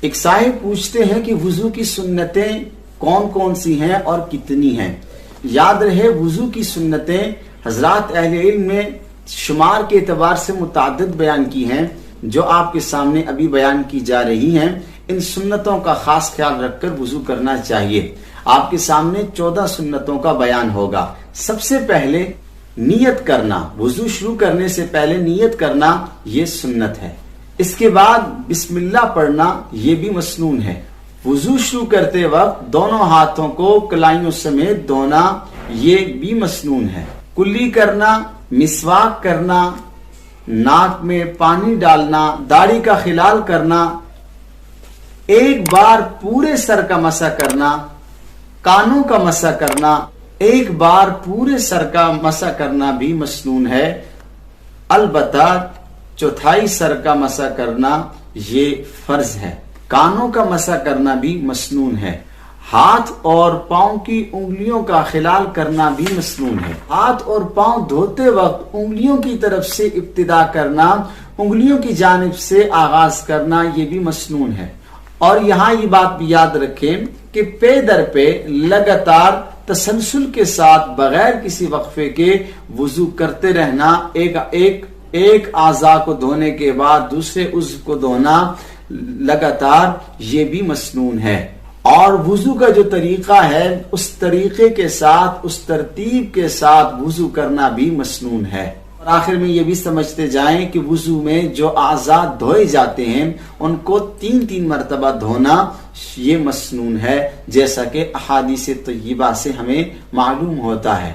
ایک صاحب پوچھتے ہیں کہ وضو کی سنتیں کون کون سی ہیں اور کتنی ہیں؟ یاد رہے وضو کی سنتیں حضرات اہل علم نے شمار کے اعتبار سے متعدد بیان کی ہیں، جو آپ کے سامنے ابھی بیان کی جا رہی ہیں۔ ان سنتوں کا خاص خیال رکھ کر وضو کرنا چاہیے۔ آپ کے سامنے 14 سنتوں کا بیان ہوگا۔ سب سے پہلے نیت کرنا، وضو شروع کرنے سے پہلے نیت کرنا یہ سنت ہے۔ اس کے بعد بسم اللہ پڑھنا یہ بھی مسنون ہے۔ وضو شروع کرتے وقت دونوں ہاتھوں کو کلائیوں سمیت دھونا یہ بھی مسنون ہے۔ کلی کرنا، مسواک کرنا، ناک میں پانی ڈالنا، داڑھی کا خلال کرنا، ایک بار پورے سر کا مسح کرنا، کانوں کا مسح کرنا، ایک بار پورے سر کا مسح کرنا بھی مسنون ہے۔ البتہ چوتھائی سر کا مسح کرنا یہ فرض ہے۔ کانوں کا مسح کرنا بھی مسنون ہے۔ ہاتھ اور پاؤں کی انگلیوں کا خلال کرنا بھی مسنون ہے۔ ہاتھ اور پاؤں دھوتے وقت انگلیوں کی طرف سے ابتدا کرنا، انگلیوں کی جانب سے آغاز کرنا یہ بھی مسنون ہے۔ اور یہاں یہ بات بھی یاد رکھیں کہ پے در پہ لگاتار تسلسل کے ساتھ بغیر کسی وقفے کے وضو کرتے رہنا، ایک اعضاء کو دھونے کے بعد دوسرے عضو کو دھونا لگاتار یہ بھی مسنون ہے۔ اور وضو کا جو طریقہ ہے اس طریقے کے ساتھ، اس ترتیب کے ساتھ وضو کرنا بھی مسنون ہے۔ اور آخر میں یہ بھی سمجھتے جائیں کہ وضو میں جو اعضاء دھوئے جاتے ہیں ان کو 3 مرتبہ دھونا یہ مسنون ہے، جیسا کہ احادیث طیبہ سے ہمیں معلوم ہوتا ہے۔